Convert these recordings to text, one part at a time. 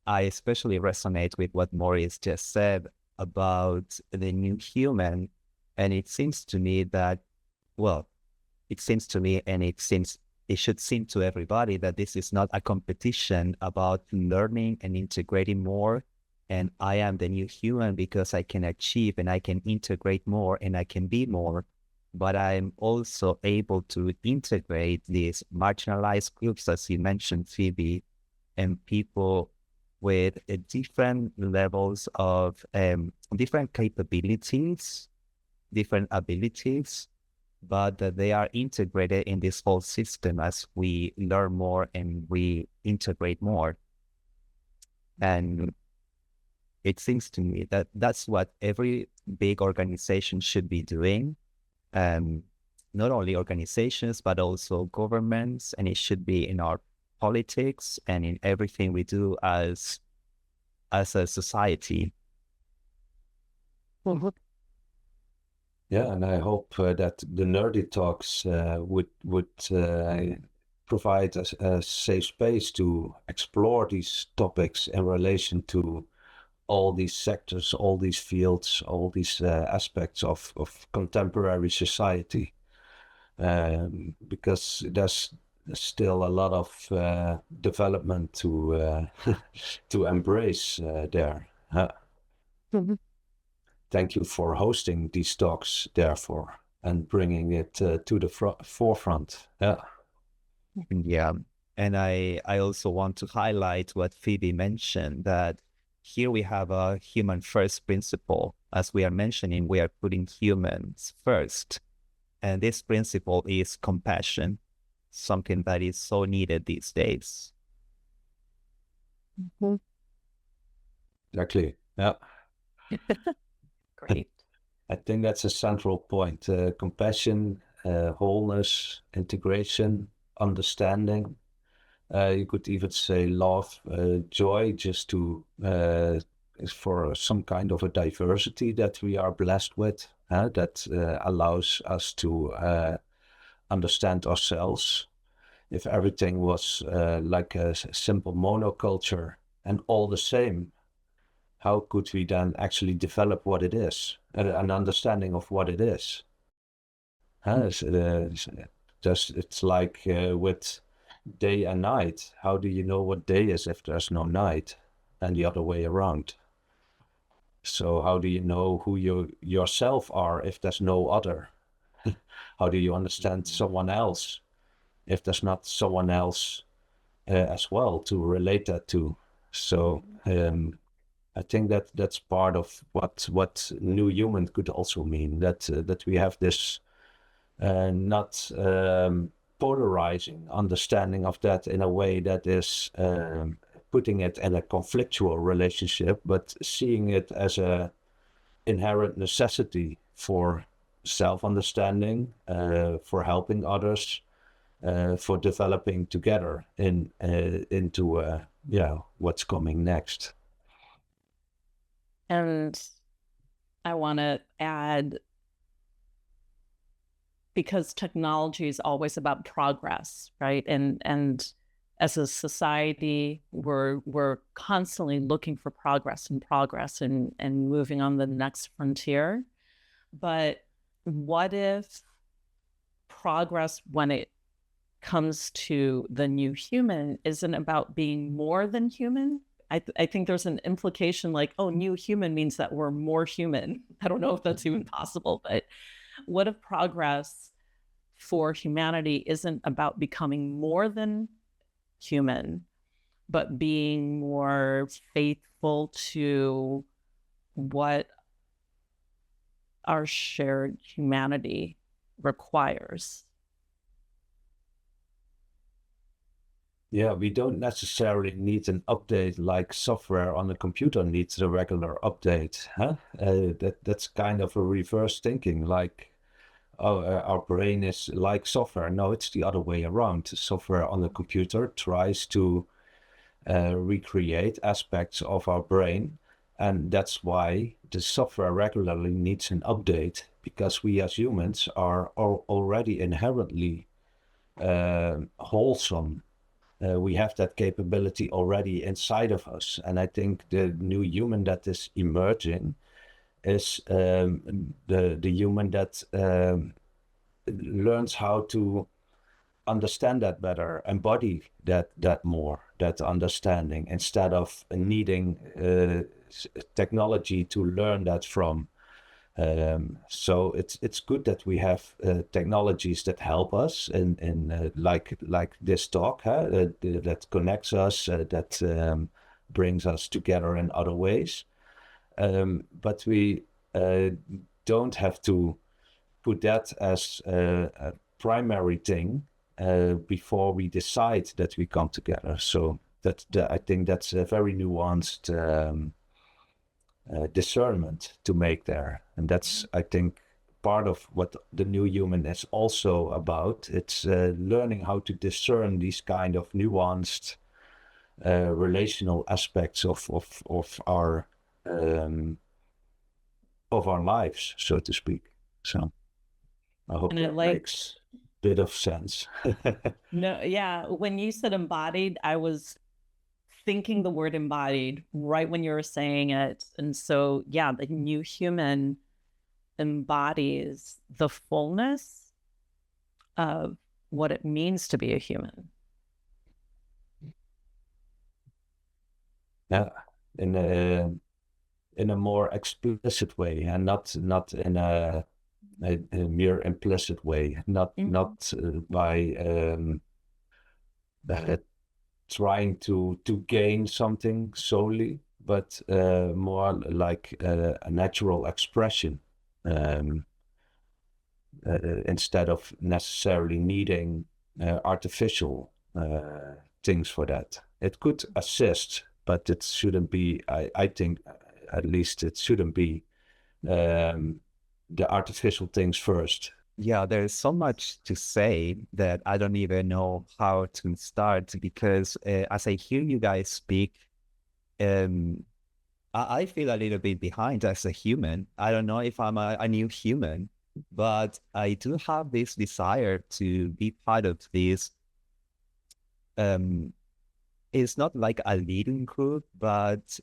I especially resonate with what Maurice just said about the new human. And it seems to me that, well, it seems to me, and it should seem to everybody that this is not a competition about learning and integrating more. And I am the new human because I can achieve and I can integrate more and I can be more. But I'm also able to integrate these marginalized groups, as you mentioned, Phoebe, and people with different levels of different capabilities, different abilities, but that they are integrated in this whole system as we learn more and we integrate more. And it seems to me that that's what every big organization should be doing. Not only organizations, but also governments, and it should be in our politics and in everything we do as a society. Mm-hmm. Yeah, and I hope that the NHRDI Talks would provide a safe space to explore these topics in relation to all these sectors, all these fields, all these aspects of contemporary society, because there's still a lot of development to to embrace there. Mm-hmm. Thank you for hosting these talks, therefore, and bringing it to the forefront. Yeah. Yeah. And I also want to highlight what Phoebe mentioned, that here we have a human first principle. As we are mentioning, we are putting humans first. And this principle is compassion, something that is so needed these days. Mm-hmm. Exactly. Yeah. Great. I think that's a central point. Compassion, wholeness, integration, understanding. You could even say love, joy, just to for some kind of a diversity that we are blessed with, that allows us to understand ourselves. If everything was like a simple monoculture and all the same, how could we then actually develop what it is, an understanding of what it is? It's like with day and night. How do you know what day is if there's no night, and the other way around? So how do you know who you yourself are if there's no other? How do you understand someone else if there's not someone else as well to relate that to? So I think that that's part of what new human could also mean, that we have this not polarizing understanding of that in a way that is putting it in a conflictual relationship, but seeing it as a inherent necessity for self-understanding, for helping others, for developing together into what's coming next. And I want to add, because technology is always about progress, right? And as a society, we're constantly looking for progress and moving on the next frontier. But what if progress, when it comes to the new human, isn't about being more than human? I think there's an implication like, oh, new human means that we're more human. I don't know if that's even possible, but what if progress for humanity isn't about becoming more than human, but being more faithful to what our shared humanity requires? Yeah, we don't necessarily need an update like software on a computer needs a regular update. That's kind of a reverse thinking, like, oh, our brain is like software. No, it's the other way around. Software on a computer tries to recreate aspects of our brain, and that's why the software regularly needs an update, because we as humans are already inherently wholesome. we have that capability already inside of us. And I think the new human that is emerging is the human that learns how to understand that better, embody that more, that understanding, instead of needing technology to learn that from. So it's good that we have technologies that help us in like this talk, that connects us, that brings us together in other ways. But we don't have to put that as a primary thing before we decide that we come together. So I think that's a very nuanced discernment to make there. And that's, I think, part of what the new human is also about. It's learning how to discern these kind of nuanced relational aspects of our lives, so to speak. So I hope that makes a bit of sense. No, yeah. When you said embodied, I was thinking the word embodied right when you were saying it. And so, yeah, the new human embodies the fullness of what it means to be a human. Yeah, in a more explicit way, and not in a mere implicit way, not by trying to gain something solely, but more like a natural expression, instead of necessarily needing artificial things for that. It could assist, but it shouldn't be, I think, at least it shouldn't be the artificial things first. Yeah, there's so much to say that I don't even know how to start, because as I hear you guys speak, I feel a little bit behind as a human. I don't know if I'm a new human, but I do have this desire to be part of this. It's not like a leading group, but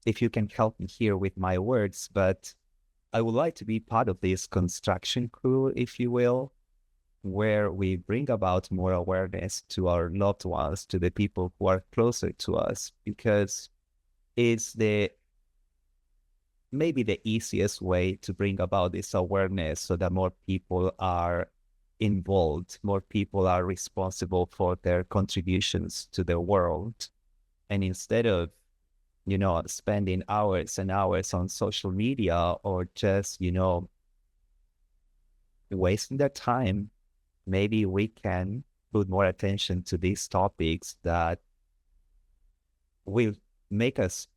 if you can help me here with my words, but I would like to be part of this construction crew, if you will, where we bring about more awareness to our loved ones, to the people who are closer to us, because it's maybe the easiest way to bring about this awareness so that more people are involved, more people are responsible for their contributions to the world. And instead of spending hours and hours on social media, or just, wasting their time, maybe we can put more attention to these topics that will make us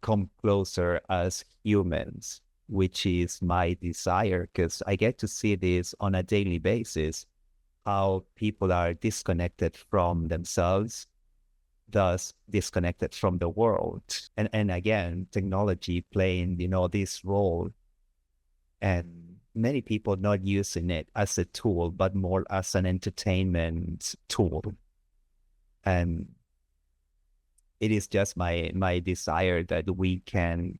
come closer as humans, which is my desire, because I get to see this on a daily basis, how people are disconnected from themselves, thus disconnected from the world. And again, technology playing, this role, and many people not using it as a tool, but more as an entertainment tool. And it is just my desire that we can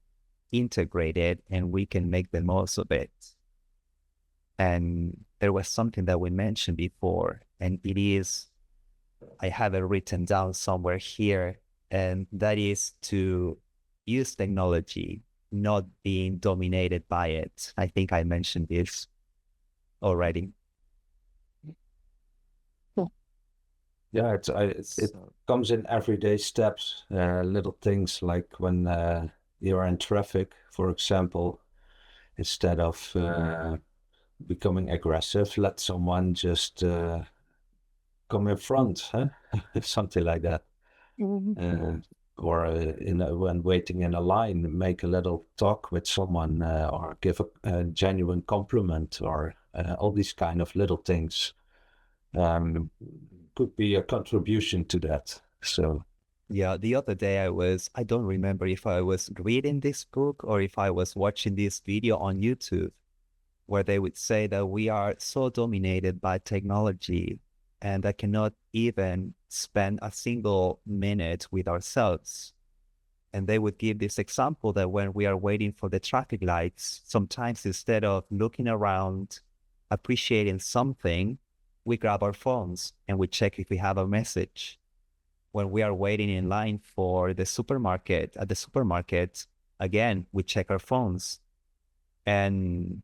integrate it and we can make the most of it. And there was something that we mentioned before, and it is, I have it written down somewhere here, and that is to use technology, not being dominated by it. I think I mentioned this already. Yeah, it comes in everyday steps, little things like when you're in traffic, for example, instead of becoming aggressive, let someone just come in front, huh? Something like that. Or when waiting in a line, make a little talk with someone, or give a genuine compliment, or all these kind of little things could be a contribution to that. So yeah, the other day I don't remember if I was reading this book or if I was watching this video on YouTube, where they would say that we are so dominated by technology and that cannot even spend a single minute with ourselves. And they would give this example that when we are waiting for the traffic lights, sometimes instead of looking around, appreciating something, we grab our phones and we check if we have a message. When we are waiting in line for the supermarket, at the supermarket, again, we check our phones. And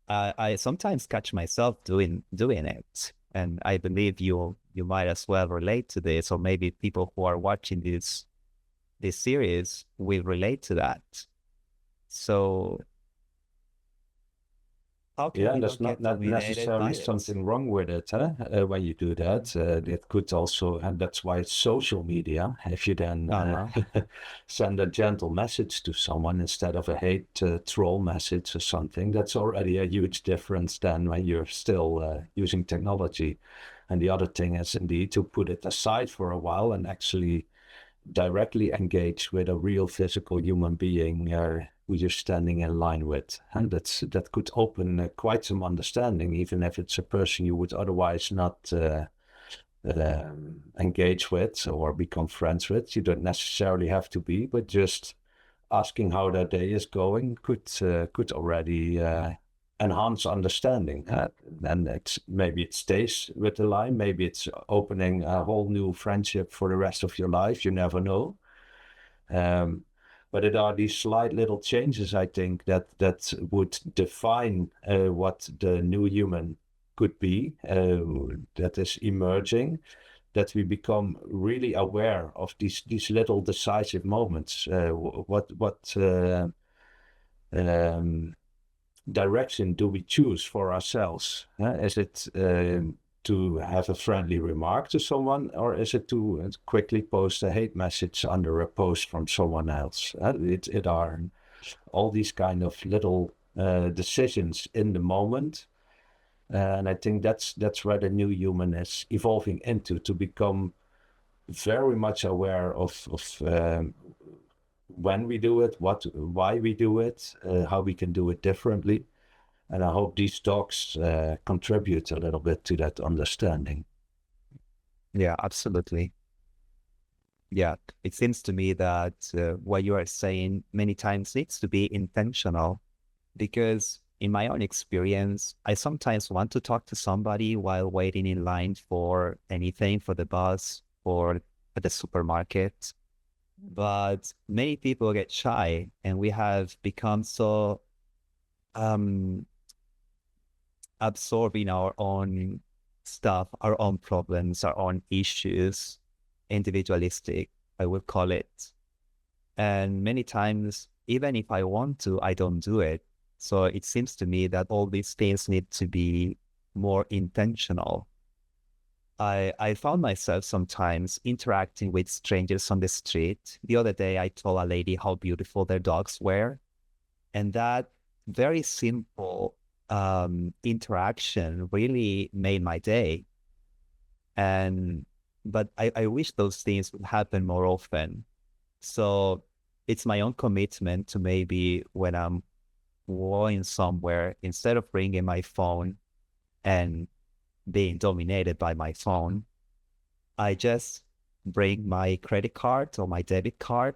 I sometimes catch myself doing it. And I believe you might as well relate to this, or maybe people who are watching this series will relate to that. So how can Yeah, we and there's not not get dominated by necessarily it? something wrong with it, huh? When you do that. It could also, and that's why it's social media. If you then send a gentle message to someone instead of a hate troll message or something, that's already a huge difference than when you're still using technology. And the other thing is indeed to put it aside for a while and actually directly engage with a real physical human being who you're standing in line with. And that could open quite some understanding, even if it's a person you would otherwise not engage with or become friends with. You don't necessarily have to be, but just asking how their day is going could already enhance understanding. And maybe it stays with the line, maybe it's opening a whole new friendship for the rest of your life. You never know. But it are these slight little changes, I think, that would define what the new human could be, that is emerging, that we become really aware of these little decisive moments. What direction do we choose for ourselves? Is it to have a friendly remark to someone, or is it to quickly post a hate message under a post from someone else? It are all these kind of little decisions in the moment. And I think that's where the new human is evolving into, to become very much aware of when we do it, why we do it, how we can do it differently. And I hope these talks contribute a little bit to that understanding. Yeah, absolutely. Yeah, it seems to me that what you are saying many times needs to be intentional, because in my own experience, I sometimes want to talk to somebody while waiting in line for anything, for the bus or at the supermarket. But many people get shy, and we have become so absorbed in our own stuff, our own problems, our own issues, individualistic, I would call it. And many times, even if I want to, I don't do it. So it seems to me that all these things need to be more intentional. I found myself sometimes interacting with strangers on the street. The other day, I told a lady how beautiful their dogs were. And that very simple interaction really made my day. But I wish those things would happen more often. So it's my own commitment to, maybe when I'm going somewhere, instead of bringing my phone and being dominated by my phone, I just bring my credit card or my debit card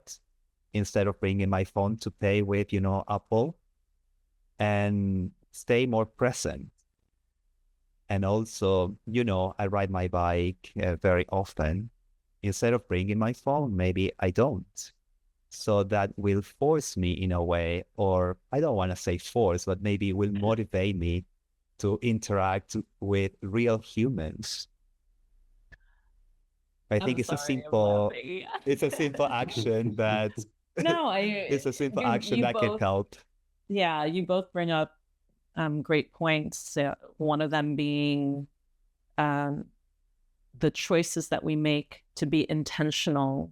instead of bringing my phone to pay with, Apple, and stay more present. And also, I ride my bike very often. Instead of bringing my phone, maybe I don't. So that will force me in a way, or I don't want to say force, but maybe it will motivate me to interact with real humans. I think it's a simple action that No, it's a simple you action that can both, help. yeah, you both bring up great points. One of them being the choices that we make to be intentional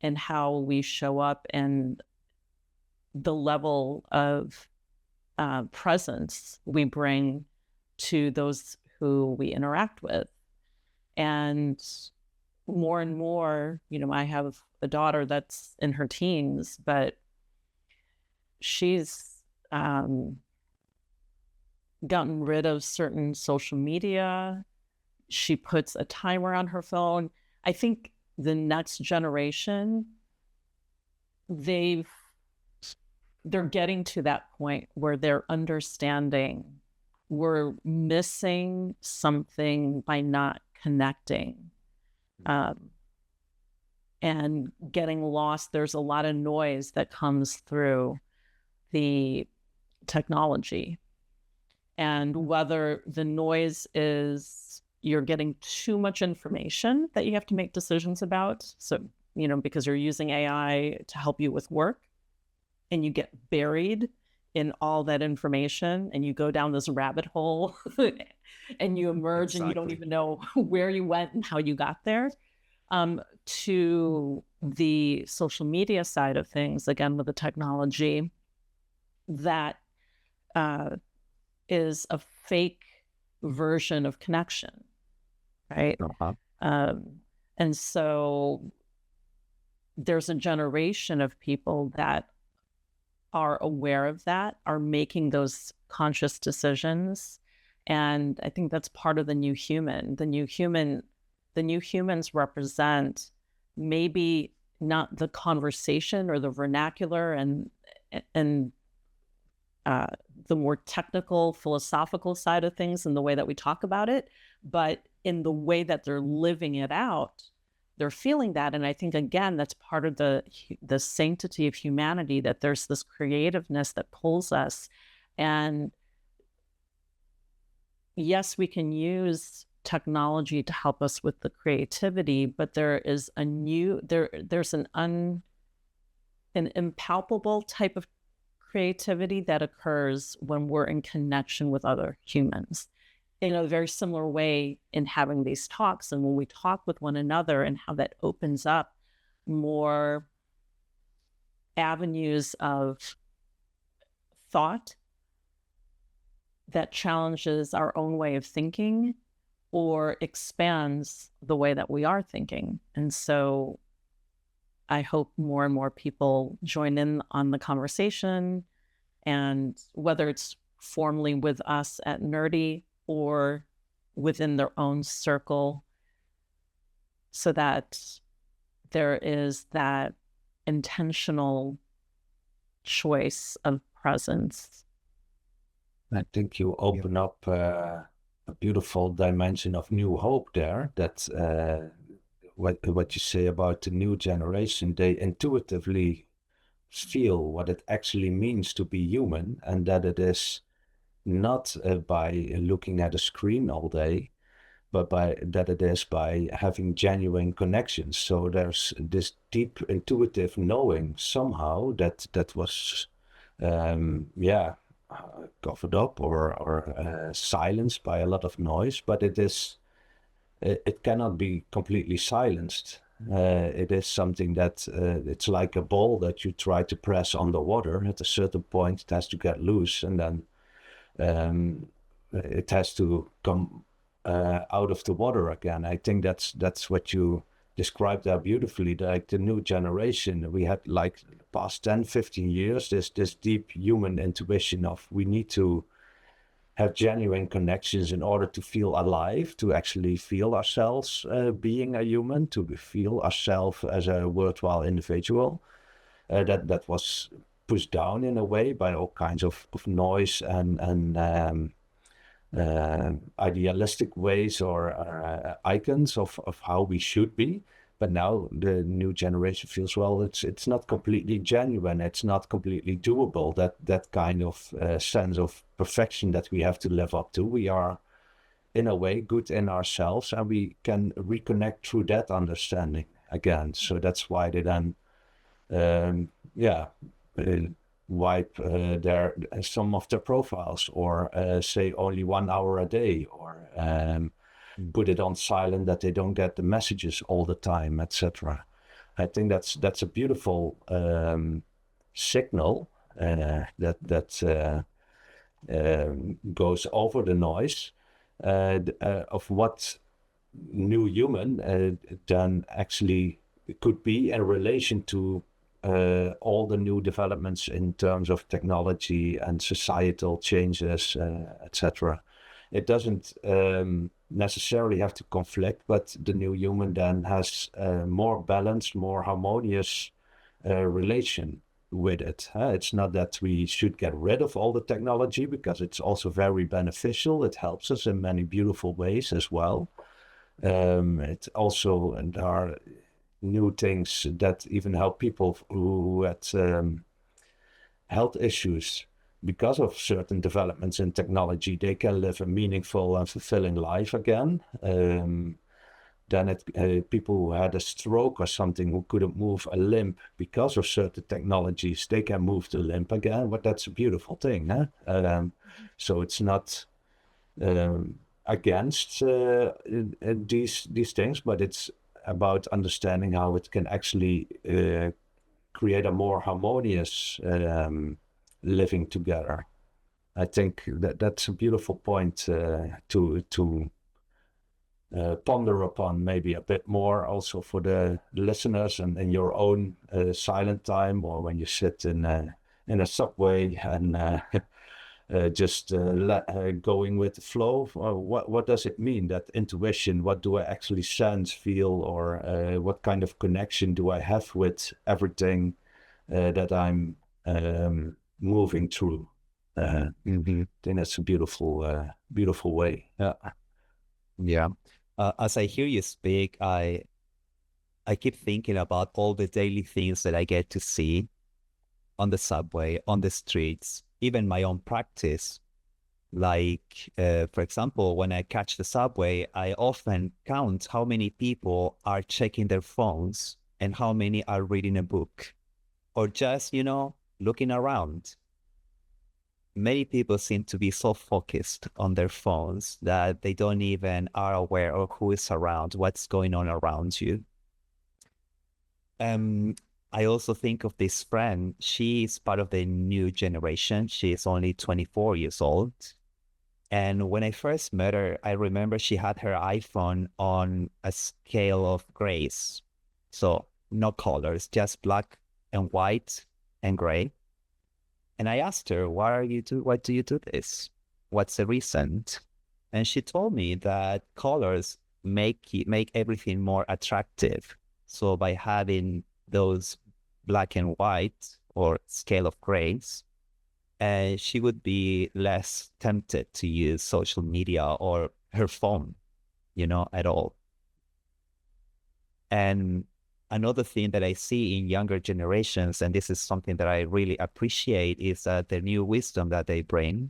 in how we show up, and the level of presence we bring to those who we interact with. And more, I have a daughter that's in her teens, but she's gotten rid of certain social media she puts a timer on her phone. I think the next generation, they're getting to that point where they're understanding we're missing something by not connecting, and getting lost. There's a lot of noise that comes through the technology, and whether the noise is you're getting too much information that you have to make decisions about. So, because you're using AI to help you with work, and you get buried in all that information and you go down this rabbit hole and you emerge and you don't even know where you went and how you got there, to the social media side of things, again, with the technology, that is a fake version of connection, right? And so there's a generation of people that are aware of that, are making those conscious decisions. And I think that's part of the new human. The new humans represent maybe not the conversation or the vernacular and the more technical, philosophical side of things and the way that we talk about it, but in the way that they're living it out, they're feeling that. And I think, again, that's part of the sanctity of humanity, that there's this creativeness that pulls us. And yes, we can use technology to help us with the creativity, but there's an impalpable type of creativity that occurs when we're in connection with other humans, in a very similar way in having these talks and when we talk with one another, and how that opens up more avenues of thought that challenges our own way of thinking or expands the way that we are thinking. And so I hope more and more people join in on the conversation, and whether it's formally with us at NHRDI or within their own circle, so that there is that intentional choice of presence. I think you open up a beautiful dimension of new hope there, that what you say about the new generation, they intuitively feel what it actually means to be human, and that it is not by looking at a screen all day, but that it is by having genuine connections. So there's this deep intuitive knowing somehow that was covered up or silenced by a lot of noise, but it cannot be completely silenced. It is something that it's like a ball that you try to press underwater. At a certain point, it has to get loose, and then it has to come out of the water again. I think that's what you described there beautifully. Like the new generation, we had like the past 10, 15 years, this deep human intuition of we need to have genuine connections in order to feel alive, to actually feel ourselves being a human, to feel ourselves as a worthwhile individual. That was pushed down in a way by all kinds of noise and idealistic ways or icons of how we should be. But now the new generation feels, well, it's not completely genuine. It's not completely doable. That kind of sense of perfection that we have to live up to. We are, in a way, good in ourselves, and we can reconnect through that understanding again. So that's why they then, wipe some of their profiles, or say only 1 hour a day, or put it on silent that they don't get the messages all the time, etc. I think that's a beautiful signal that goes over the noise of what new human then actually could be in relation to all the new developments in terms of technology and societal changes, etc. it doesn't necessarily have to conflict, but the new human then has a more balanced, more harmonious relation with it. It's not that we should get rid of all the technology, because it's also very beneficial. It helps us in many beautiful ways as well. It also, and there are new things that even help people who had health issues because of certain developments in technology. They can live a meaningful and fulfilling life again. Then people who had a stroke or something, who couldn't move a limb because of certain technologies, they can move the limb again. But that's a beautiful thing, huh? So it's not against these things, but it's about understanding how it can actually create a more harmonious living together. I think that's a beautiful point to ponder upon, maybe a bit more, also for the listeners, and in your own silent time, or when you sit in a subway and just going with the flow. What does it mean, that intuition? What do I actually sense, feel, or what kind of connection do I have with everything that I'm moving through? I think that's a beautiful way. Yeah. Yeah. As I hear you speak, I keep thinking about all the daily things that I get to see on the subway, on the streets, even my own practice. Like, for example, when I catch the subway, I often count how many people are checking their phones and how many are reading a book, or just, looking around. Many people seem to be so focused on their phones that they don't even are aware of who is around, what's going on around you. I also think of this friend. She is part of the new generation. She is only 24 years old. And when I first met her, I remember she had her iPhone on a scale of grays. So no colors, just black and white and gray. And I asked her, why do you do this? What's the reason? And she told me that colors make everything more attractive. So by having those black and white or scale of grays, she would be less tempted to use social media or her phone, at all. And another thing that I see in younger generations, and this is something that I really appreciate, is the new wisdom that they bring.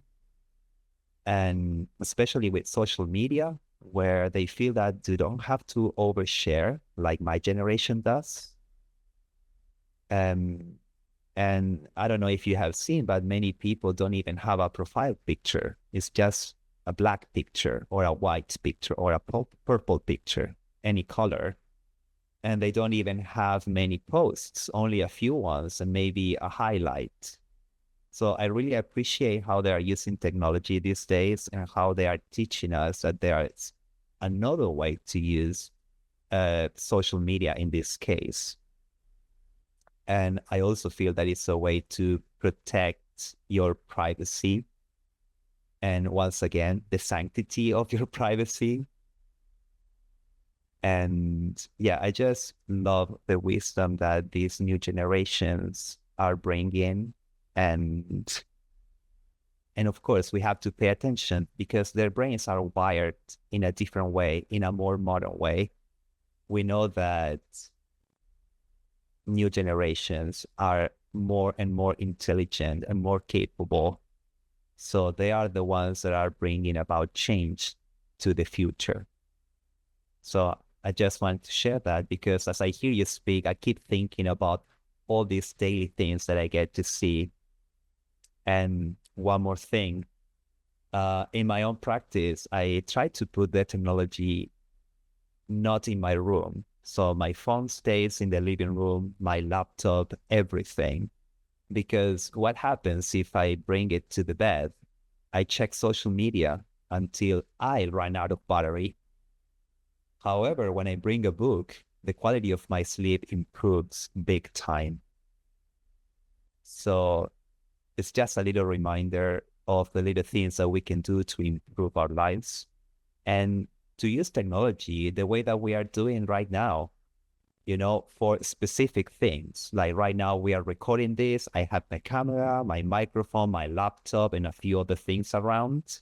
And especially with social media, where they feel that you don't have to overshare like my generation does. And I don't know if you have seen, but many people don't even have a profile picture. It's just a black picture or a white picture or a purple picture, any color. And they don't even have many posts, only a few ones, and maybe a highlight. So I really appreciate how they are using technology these days, and how they are teaching us that there is another way to use social media in this case. And I also feel that it's a way to protect your privacy. And once again, the sanctity of your privacy. And yeah, I just love the wisdom that these new generations are bringing. And of course, we have to pay attention, because their brains are wired in a different way, in a more modern way. We know that new generations are more and more intelligent and more capable. So they are the ones that are bringing about change to the future. So I just want to share that, because as I hear you speak, I keep thinking about all these daily things that I get to see. And one more thing, in my own practice, I try to put the technology not in my room. So my phone stays in the living room, my laptop, everything. Because what happens if I bring it to the bed? I check social media until I run out of battery. However, when I bring a book, the quality of my sleep improves big time. So it's just a little reminder of the little things that we can do to improve our lives and to use technology the way that we are doing right now, for specific things. Like right now we are recording this. I have my camera, my microphone, my laptop, and a few other things around.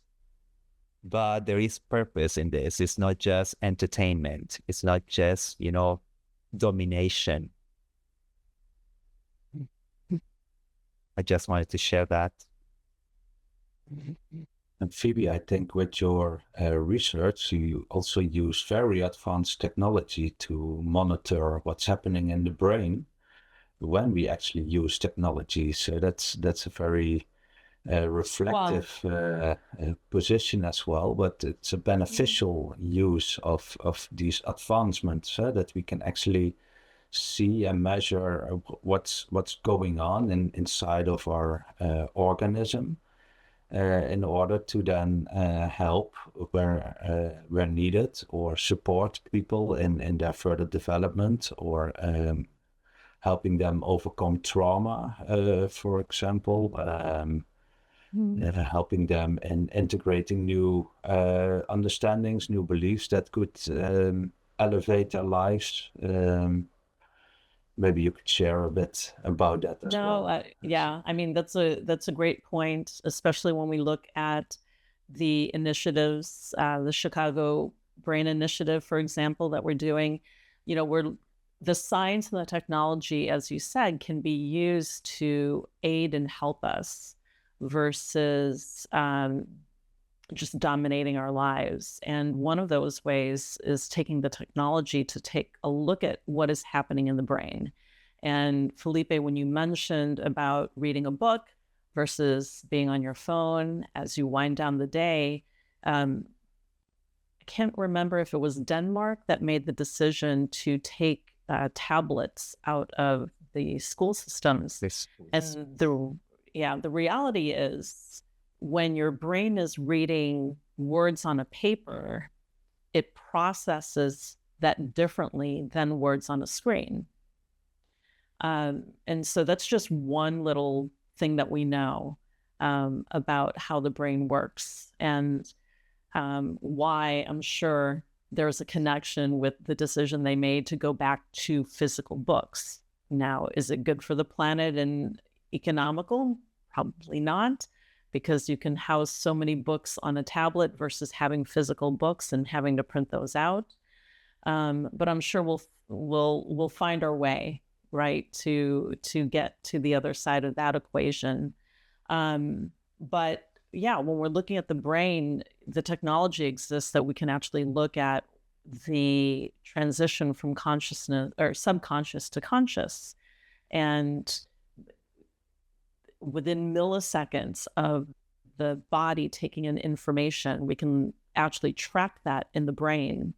But there is purpose in this. It's not just entertainment. It's not just, domination. I just wanted to share that. And Phoebe, I think with your research, you also use very advanced technology to monitor what's happening in the brain when we actually use technology. So that's a very reflective position as well, but it's a beneficial use of these advancements that we can actually see and measure what's going on inside of our organism. In order to then help where needed, or support people in their further development, or helping them overcome trauma, for example, helping them in integrating new understandings, new beliefs that could elevate their lives. Maybe you could share a bit about that as well. Yeah, I mean, that's a great point, especially when we look at the initiatives, the Chicago Brain Initiative, for example, that we're doing. The science and the technology, as you said, can be used to aid and help us versus just dominating our lives. And one of those ways is taking the technology to take a look at what is happening in the brain. And Felipe, when you mentioned about reading a book versus being on your phone as you wind down the day, I can't remember if it was Denmark that made the decision to take tablets out of the school systems. And the reality is, when your brain is reading words on a paper, it processes that differently than words on a screen. And so that's just one little thing that we know about how the brain works, and why I'm sure there's a connection with the decision they made to go back to physical books. Now, is it good for the planet and economical? Probably not, because you can house so many books on a tablet versus having physical books and having to print those out. But I'm sure we'll find our way, right, to get to the other side of that equation. But yeah, when we're looking at the brain, the technology exists that we can actually look at the transition from consciousness or subconscious to conscious. And within milliseconds of the body taking in information, we can actually track that in the brain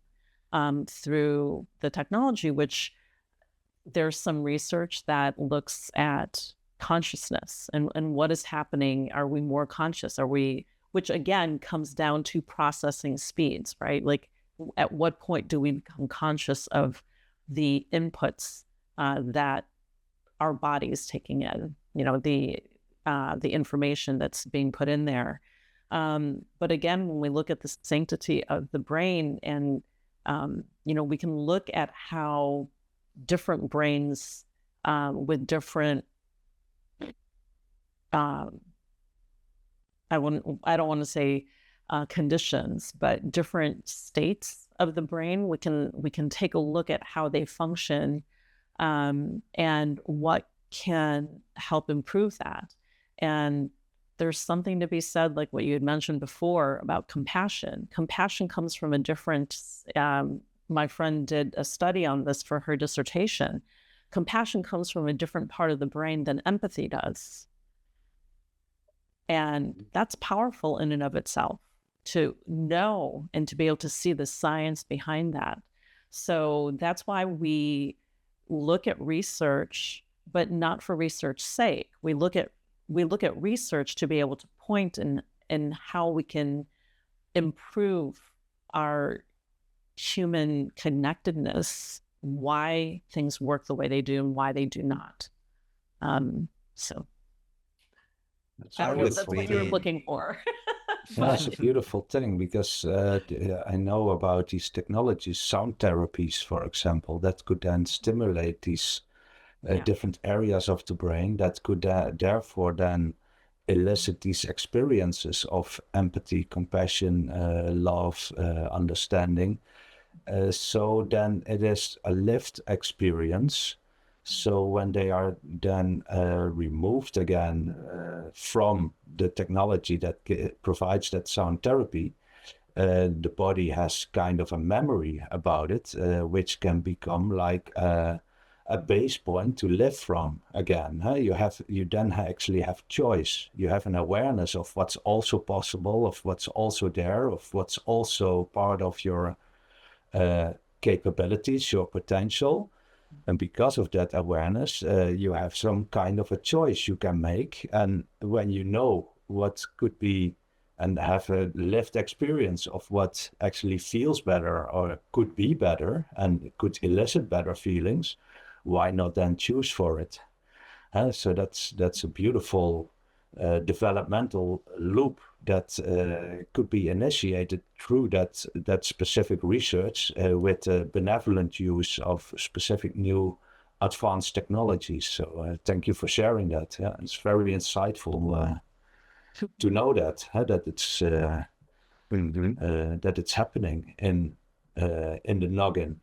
through the technology, which there's some research that looks at consciousness and what is happening. Are we more conscious? Which again comes down to processing speeds, right? Like, at what point do we become conscious of the inputs that our body is taking in, the information that's being put in there. But again, when we look at the sanctity of the brain, and, we can look at how different brains with different, I don't want to say conditions, but different states of the brain, we can take a look at how they function and what can help improve that. And there's something to be said, like what you had mentioned before, about compassion. Compassion comes from a different, my friend did a study on this for her dissertation. Compassion comes from a different part of the brain than empathy does. And that's powerful in and of itself, to know and to be able to see the science behind that. So that's why we look at research, but not for research's sake. We look at research to be able to point in how we can improve our human connectedness, why things work the way they do and why they do not. That's I don't know if that's beautiful what you're thing. looking for. Yeah, it's a beautiful thing because I know about these technologies, sound therapies, for example, that could then stimulate these Yeah. different areas of the brain that could therefore then elicit these experiences of empathy, compassion, love, understanding. So then it is a lived experience. So when they are then removed again from the technology that provides that sound therapy, the body has kind of a memory about it, which can become like a base point to live from again. Huh? You then actually have choice. You have an awareness of what's also possible, of what's also there, of what's also part of your capabilities, your potential. And because of that awareness, you have some kind of a choice you can make. And when you know what could be and have a lived experience of what actually feels better or could be better and could elicit better feelings, why not then choose for it? So that's a beautiful developmental loop that could be initiated through that specific research with benevolent use of specific new advanced technologies. So thank you for sharing that. Yeah, it's very insightful to know that that it's happening in the noggin.